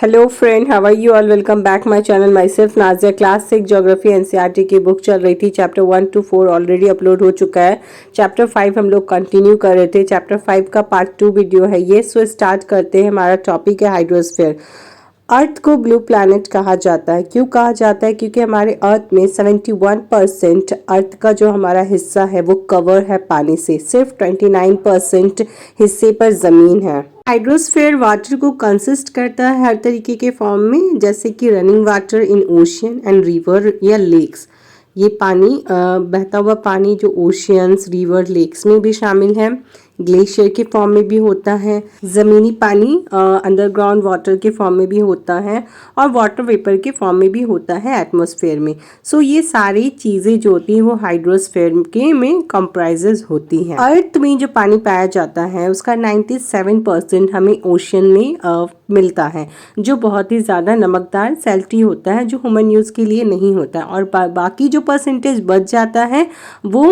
Hello friend, how are you all? Welcome back my channel. Myself Nazia. Class 6 geography NCERT की book चल रही थी। Chapter 1 to 4 already upload हो चुका है। चैप्टर 5 हम लोग कंटिन्यू कर रहे थे। चैप्टर 5 का पार्ट 2 वीडियो है ये। सो स्टार्ट करते हैं। हमारा टॉपिक है हाइड्रोस्फीयर। अर्थ को ब्लू प्लैनेट कहा जाता है। क्यों कहा जाता है? क्योंकि हमारे अर्थ में 71% अर्थ का जो हमारा हिस्सा है वो कवर है पानी से। सिर्फ 29% हिस्से पर जमीन है। हाइड्रोस्फीयर वाटर को कंसिस्ट करता है हर तरीके के फॉर्म में, जैसे कि running water in ocean and river या लेक्स। ये पानी बहता हुआ पानी जो ओशियंस, रिवर, लेक्स में भी शामिल है। ग्लेशियर के फॉर्म में भी होता है। ज़मीनी पानी अंडरग्राउंड वाटर के फॉर्म में भी होता है और वाटर वेपर के फॉर्म में भी होता है एटमॉस्फेयर में। सो ये सारी चीज़ें जो होती हैं वो हाइड्रोस्फीयर के में कंप्राइजेज होती हैं। अर्थ में जो पानी पाया जाता है उसका 97% हमें ओशन में मिलता है, जो बहुत ही ज़्यादा नमकदार सैल्टी होता है, जो ह्यूमन यूज़ के लिए नहीं होता है। और बाकी जो परसेंटेज बच जाता है वो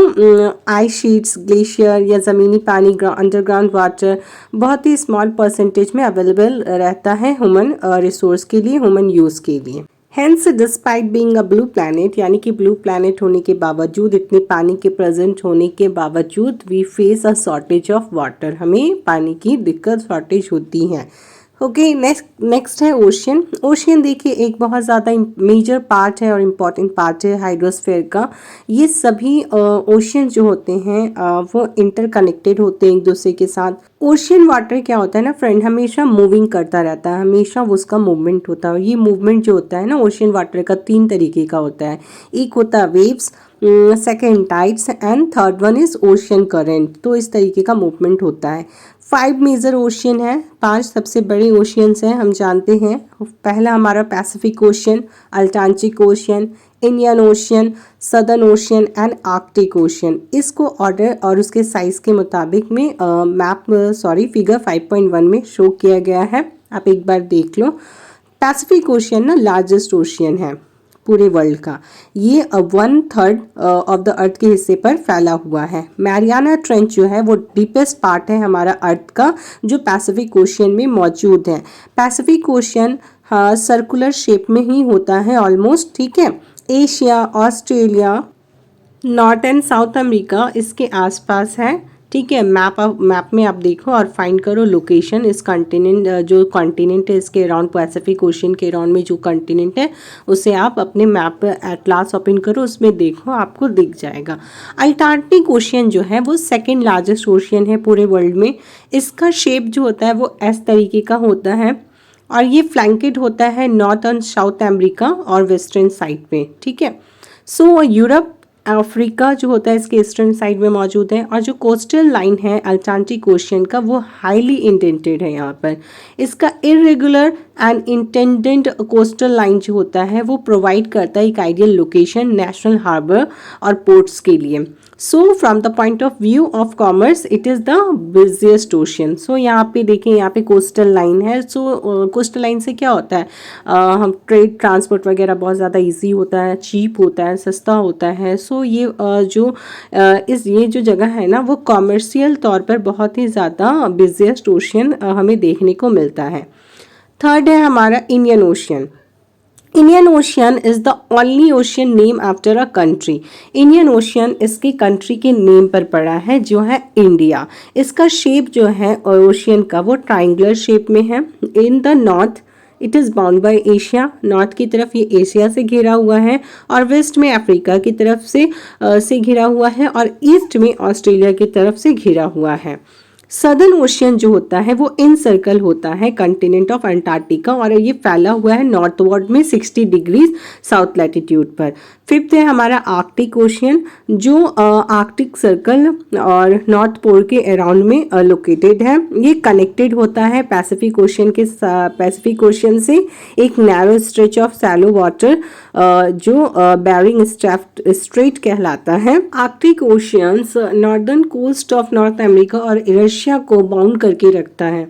आइस शीट्स, ग्लेशियर या ज़मीनी पानी, अंडरग्राउंड वाटर बहुत ही स्मॉल परसेंटेज में अवेलेबल रहता है ह्यूमन रिसोर्स के लिए, ह्यूमन यूज़ के लिए। Hence despite being a blue planet, यानी कि ब्लू प्लैनेट होने के बावजूद, इतने पानी के प्रेजेंट होने के बावजूद, we face a shortage of water. हमें पानी की दिक्कत, शॉर्टेज होती है। ओके, नेक्स्ट है ओशियन। ओशियन देखिए एक बहुत ज़्यादा मेजर पार्ट है और इम्पॉर्टेंट पार्ट है हाइड्रोस्फीयर का। ये सभी ओशियन जो होते हैं वो इंटरकनेक्टेड होते हैं एक दूसरे के साथ। ओशियन वाटर क्या होता है ना फ्रेंड, हमेशा मूविंग करता रहता है, हमेशा उसका मूवमेंट होता है। ये मूवमेंट जो होता है ना ओशियन वाटर का 3 तरीके का होता है। एक होता है waves, second tides and third one is ocean current. तो इस तरीके का मूवमेंट होता है। 5 मेजर ओशियन है, 5 सबसे बड़े ओशियंस हैं हम जानते हैं। पहला हमारा Pacific ocean, Atlantic ocean, Indian ocean, southern ocean and Arctic ocean. इसको ऑर्डर और उसके साइज के मुताबिक में फिगर 5.1 में शो किया गया है। आप एक बार देख लो। पैसिफिक ओशियन ना लार्जेस्ट ओशियन है पूरे वर्ल्ड का। ये 1/3 ऑफ द अर्थ के हिस्से पर फैला हुआ है। मैरियाना ट्रेंच जो है वो डीपेस्ट पार्ट है हमारा अर्थ का, जो पैसिफिक ओशियन में मौजूद है। पैसिफिक ओशियन सर्कुलर शेप में ही होता है ऑलमोस्ट, ठीक है। Asia, Australia, north and south America इसके आसपास है, ठीक है। मैप में आप देखो और फाइंड करो लोकेशन। इस कॉन्टिनेंट, जो कॉन्टिनेंट है इसके अराउंड, पैसिफिक ओशियन के अराउंड में जो कॉन्टिनेंट है उसे आप अपने मैप एटलास ओपन करो, उसमें देखो, आपको दिख जाएगा। अंटार्कटिक ओशियन जो है वो सेकेंड लार्जेस्ट ओशियन है पूरे वर्ल्ड में। इसका शेप जो होता है वो इस तरीके का होता है और ये फ्लैंकेड होता है नॉर्थ एंड साउथ अमेरिका और वेस्टर्न साइड पे, ठीक है। सो यूरोप, अफ्रीका जो होता है इसके ईस्टर्न साइड में मौजूद है। और जो कोस्टल लाइन है अटलांटिक ओशियन का वो हाईली इंडेंटेड है यहाँ पर। इसका irregular and indented coastal line जो होता है वो प्रोवाइड करता है एक आइडियल लोकेशन नेशनल हार्बर और पोर्ट्स के लिए। So from the point of view of commerce it is the busiest ocean. So यहाँ पे देखें, यहाँ पे कोस्टल लाइन है। सो कोस्टल लाइन से क्या होता है, हम ट्रेड ट्रांसपोर्ट वगैरह बहुत ज़्यादा इजी होता है, चीप होता है, सस्ता होता है। सो ये ये जो जगह है ना वो कॉमर्शियल तौर पर बहुत ही ज़्यादा बिजिएस्ट ओशियन हमें देखने को मिलता है। थर्ड है हमारा Indian ocean. Indian ocean is the only ocean name after a country. Indian ocean इसकी कंट्री के नेम पर पड़ा है जो है इंडिया। इसका शेप जो है ओशियन का वो ट्राइंगुलर शेप में है। In the north it is bound by Asia, north की तरफ ये एशिया से घिरा हुआ है और वेस्ट में अफ्रीका की तरफ से घिरा हुआ है और ईस्ट में ऑस्ट्रेलिया की तरफ से घिरा हुआ है। सदर्न ओशियन जो होता है वो इन सर्कल होता है कंटिनेंट ऑफ अंटार्कटिका और ये फैला हुआ है नॉर्थवर्ड में 60 डिग्रीज साउथ लैटिट्यूड पर। फिफ्थ है हमारा आर्कटिक ओशियन, जो आर्कटिक सर्कल और नॉर्थ पोल के अराउंड में लोकेटेड है। ये कनेक्टेड होता है पैसिफिक ओशियन से एक narrow stretch of shallow water जो बेरिंग स्ट्रेट कहलाता है। Arctic oceans northern coast of North America और रशिया को बाउंड करके रखता है।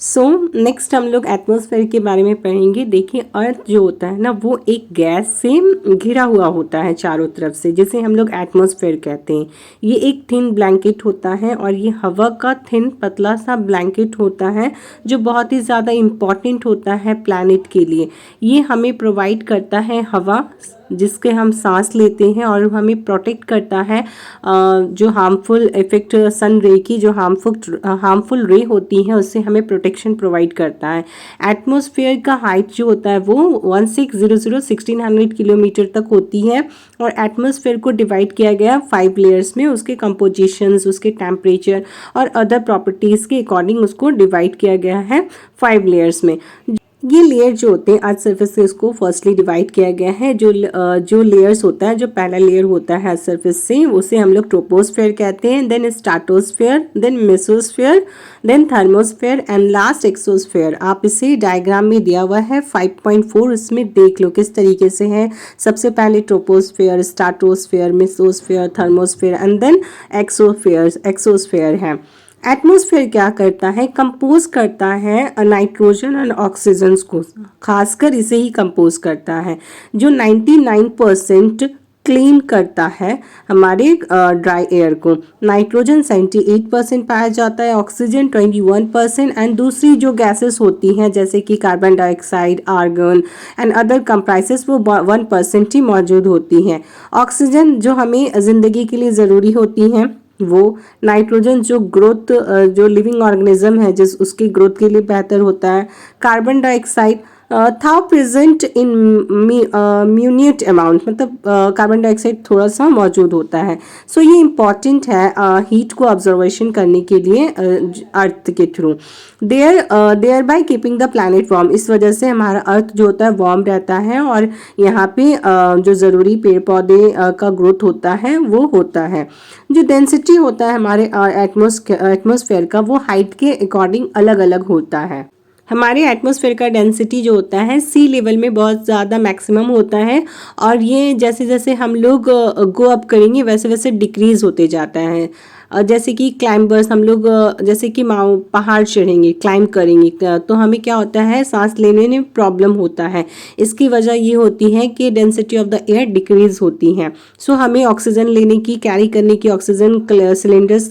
सो नेक्स्ट हम लोग एटमॉस्फेयर के बारे में पढ़ेंगे। देखिए अर्थ जो होता है ना वो एक गैस से घिरा हुआ होता है चारों तरफ से, जिसे हम लोग एटमॉस्फेयर कहते हैं। ये एक थिन ब्लैंकेट होता है और ये हवा का थिन पतला सा ब्लैंकेट होता है जो बहुत ही ज़्यादा इम्पॉर्टेंट होता है प्लैनेट के लिए। ये हमें प्रोवाइड करता है हवा जिसके हम सांस लेते हैं और हमें प्रोटेक्ट करता है जो हार्मफुल इफेक्ट सन रे की, जो हार्मफुल रे होती है उससे हमें प्रोटेक्शन प्रोवाइड करता है। एटमॉस्फेयर का हाइट जो होता है वो 1600 किलोमीटर तक होती है और एटमॉस्फेयर को डिवाइड किया गया 5 लेयर्स में। उसके कंपोजिशंस, उसके टेम्परेचर और अदर प्रॉपर्टीज़ के अकॉर्डिंग उसको डिवाइड किया गया है 5 लेयर्स में। ये लेयर जो होते हैं अर्थ सरफेस से उसको फर्स्टली डिवाइड किया गया है। जो लेयर्स होता है, जो पहला लेयर होता है अर्थ सरफेस से, उसे हम लोग ट्रोपोस्फेयर कहते हैं, then stratosphere, then mesosphere, then thermosphere and last exosphere. आप इसे डायग्राम में दिया हुआ है 5.4, इसमें देख लो किस तरीके से है। सबसे पहले troposphere, stratosphere, mesosphere, thermosphere and then exosphere है। एटमॉस्फेयर क्या करता है? कंपोज करता है नाइट्रोजन और ऑक्सीजन को, खासकर इसे ही कंपोज करता है, जो 99% क्लीन करता है हमारे ड्राई एयर को। नाइट्रोजन 78% पाया जाता है, ऑक्सीजन 21% एंड दूसरी जो गैसेस होती हैं जैसे कि carbon dioxide, argon and other comprises वो 1% ही मौजूद होती हैं। ऑक्सीजन जो हमें ज़िंदगी के लिए ज़रूरी होती हैं वो, नाइट्रोजन जो ग्रोथ, जो लिविंग ऑर्गेनिज्म है जिस उसकी ग्रोथ के लिए बेहतर होता है। कार्बन डाइऑक्साइड था प्रेजेंट इन म्यूनिट अमाउंट, मतलब कार्बन डाइऑक्साइड थोड़ा सा मौजूद होता है। सो ये इम्पॉर्टेंट है हीट को ऑब्जर्वेशन करने के लिए अर्थ के through. Thereby keeping the planet warm, इस वजह से हमारा अर्थ जो होता है वार्म रहता है और यहाँ पे जो ज़रूरी पेड़ पौधे का ग्रोथ होता है वो होता है। जो डेंसिटी होता है हमारे एटमॉस्फेयर का वो हाइट के अकॉर्डिंग अलग अलग होता है। हमारे एटमॉस्फेयर का डेंसिटी जो होता है सी लेवल में बहुत ज़्यादा मैक्सिमम होता है और ये जैसे जैसे हम लोग गो अप करेंगे वैसे वैसे डिक्रीज़ होते जाता है। जैसे कि क्लाइंबर्स, हम लोग जैसे कि पहाड़ चढ़ेंगे, क्लाइंब करेंगे तो हमें क्या होता है, सांस लेने में प्रॉब्लम होता है। इसकी वजह ये होती है कि density of the air decrease होती है। सो हमें ऑक्सीजन लेने की, कैरी करने की, ऑक्सीजन सिलेंडर्स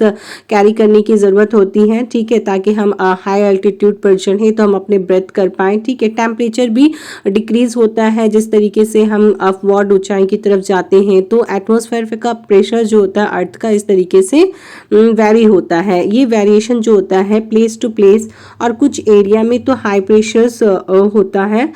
कैरी करने की ज़रूरत होती है, ठीक है, ताकि हम हाई एल्टीट्यूड पर चढ़ें तो हम अपने ब्रेथ कर पाएँ, ठीक है। टेम्परेचर भी डिक्रीज होता है जिस तरीके से हम अपवर्ड ऊंचाई की तरफ जाते हैं। तो एटमॉस्फेयर का प्रेशर जो होता है अर्थ का इस तरीके से वेरी होता है। ये वेरिएशन जो होता है प्लेस टू प्लेस, और कुछ एरिया में तो हाई प्रेशर्स होता है।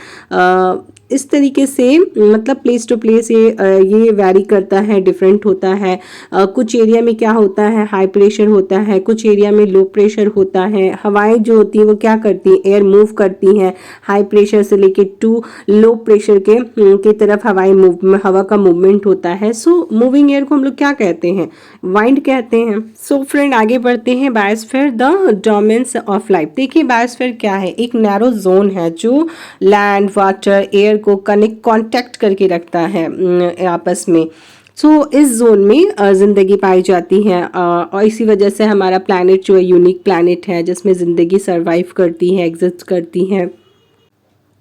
इस तरीके से मतलब प्लेस टू प्लेस ये वैरी करता है, डिफरेंट होता है। कुछ एरिया में क्या होता है, हाई प्रेशर होता है, कुछ एरिया में लो प्रेशर होता है। हवाएं जो होती है वो क्या करती हैं, एयर मूव करती हैं हाई प्रेशर से लेके टू लो प्रेशर के तरफ हवा का मूवमेंट होता है। सो मूविंग एयर को हम लोग क्या कहते हैं, वाइंड कहते हैं। सो फ्रेंड आगे बढ़ते हैं। Biosphere the domains of life. देखिए बायोस्फीयर क्या है, एक नैरो जोन है जो लैंड, वाटर, एयर को कांटेक्ट करके रखता है आपस में। सो इस जोन में ज़िंदगी पाई जाती है और इसी वजह से हमारा प्लैनेट जो है यूनिक प्लैनेट है जिसमें ज़िंदगी सर्वाइव करती है, एग्जिस्ट करती है।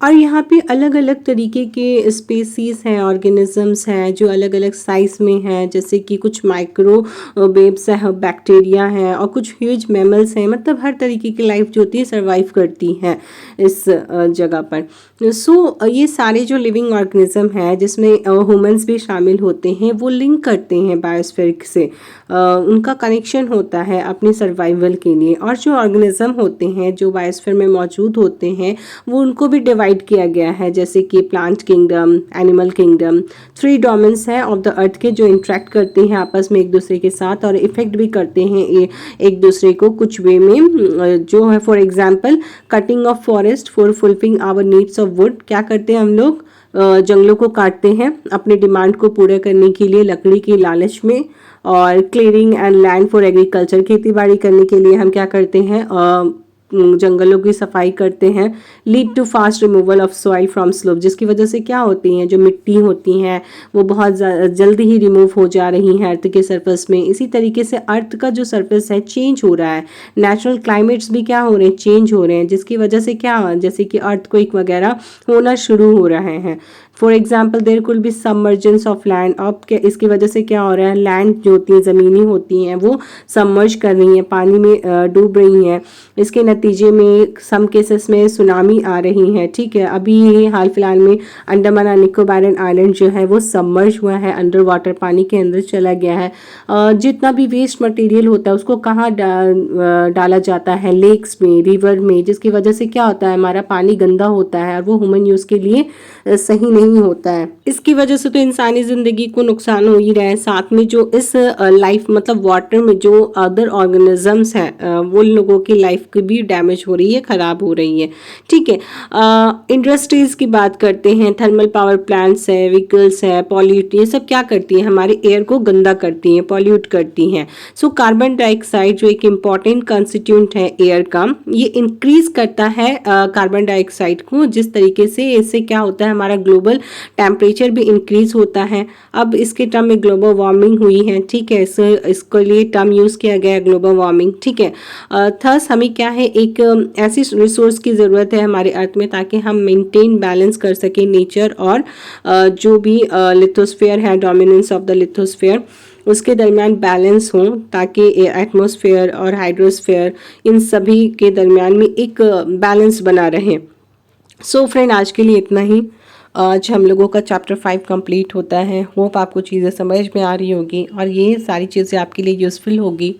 और यहाँ पे अलग अलग तरीके के स्पीसीज़ हैं, ऑर्गेनिजम्स हैं जो अलग अलग साइज़ में हैं, जैसे कि कुछ माइक्रोवेव्स हैं, बैक्टीरिया हैं और कुछ ह्यूज मैमल्स हैं। मतलब हर तरीके की लाइफ जो होती है सर्वाइव करती है इस जगह पर। सो ये सारे जो लिविंग ऑर्गेनिज्म हैं जिसमें ह्यूमंस भी शामिल होते हैं वो लिंक करते हैं बायोस्फीयर से, उनका कनेक्शन होता है अपने सर्वाइवल के लिए। और जो ऑर्गेनिज्म होते हैं जो बायोस्फीयर में मौजूद होते हैं वो उनको भी डिवाइड किया गया है, जैसे कि plant kingdom, animal kingdom. 3 domains हैं ऑफ द अर्थ के जो इंटरेक्ट करते हैं आपस में एक दूसरे के साथ और इफेक्ट भी करते हैं एक दूसरे को कुछ वे में, जो है for example cutting of forest for fulfilling our needs of wood. क्या करते हैं हम लोग, जंगलों को काटते हैं अपने डिमांड को पूरा करने के लिए लकड़ी की लालच में। और clearing and land for agriculture, खेती बाड़ी करने के लिए हम क्या करते हैं, जंगलों की सफाई करते हैं, lead to fast removal of soil from slope, जिसकी वजह से क्या होती हैं, जो मिट्टी होती हैं वो बहुत जल्दी ही रिमूव हो जा रही हैं अर्थ के सरफेस में। इसी तरीके से अर्थ का जो सरफेस है चेंज हो रहा है, नेचुरल क्लाइमेट्स भी क्या हो रहे हैं, चेंज हो रहे हैं, जिसकी वजह से क्या, जैसे कि अर्थक्वेक वगैरह होना शुरू हो रहे हैं। For example there could be submergence of land. अब इसकी वजह से क्या हो रहा है, लैंड जो होती है, ज़मीनी होती हैं, वो सबमर्ज कर रही हैं, पानी में डूब रही हैं। इसके नतीजे में सम केसेस में सुनामी आ रही है। ठीक है, अभी ये हाल फिलहाल में अंडमान और निकोबार आइलैंड जो है वो सबमर्ज हुआ है, अंडर वाटर, पानी के अंदर चला गया है। जितना भी वेस्ट मटेरियल होता है उसको कहाँ डाला जाता है, लेक्स में, रिवर में, जिसकी वजह से क्या होता है, हमारा पानी गंदा होता है और वो ह्यूमन यूज़ के लिए सही नहीं होता है। इसकी वजह से तो इंसानी ज़िंदगी को नुकसान हो ही रहा है, साथ में जो इस लाइफ मतलब वाटर में जो अदर ऑर्गेनिजम्स हैं वो लोगों की लाइफ की भी डैमेज हो रही है, ख़राब हो रही है। ठीक है, इंडस्ट्रीज़ की बात करते हैं, थर्मल पावर प्लांट्स है, व्हीकल्स है, पॉल्यूट, ये सब क्या करती हैं, हमारे एयर को गंदा करती हैं, पॉल्यूट करती हैं। सो कार्बन डाइऑक्साइड जो एक इम्पॉर्टेंट कंस्टिट्यूंट है एयर का, ये इंक्रीज करता है कार्बन डाइऑक्साइड को, जिस तरीके से इससे क्या होता है, हमारा ग्लोबल टेम्परेचर भी इंक्रीज होता है। अब इसके टर्म में ग्लोबल वार्मिंग हुई है। ठीक है, इसके लिए टर्म यूज़ किया गया है ग्लोबल वार्मिंग। ठीक है, थस हमें क्या है, एक ऐसी रिसोर्स की ज़रूरत है हमारे अर्थ में ताकि हम मेंटेन बैलेंस कर सकें नेचर और जो भी लिथोस्फीयर है, डोमिनेंस ऑफ द लिथोस्फीयर, उसके दरमियान बैलेंस हो, ताकि एटमॉस्फेयर और हाइड्रोस्फीयर इन सभी के दरमियान में एक बैलेंस बना रहे। सो फ्रेंड, आज के लिए इतना ही। आज हम लोगों का चैप्टर 5 कंप्लीट होता है। होप आपको चीज़ें समझ में आ रही होगी और ये सारी चीज़ें आपके लिए यूज़फुल होगी।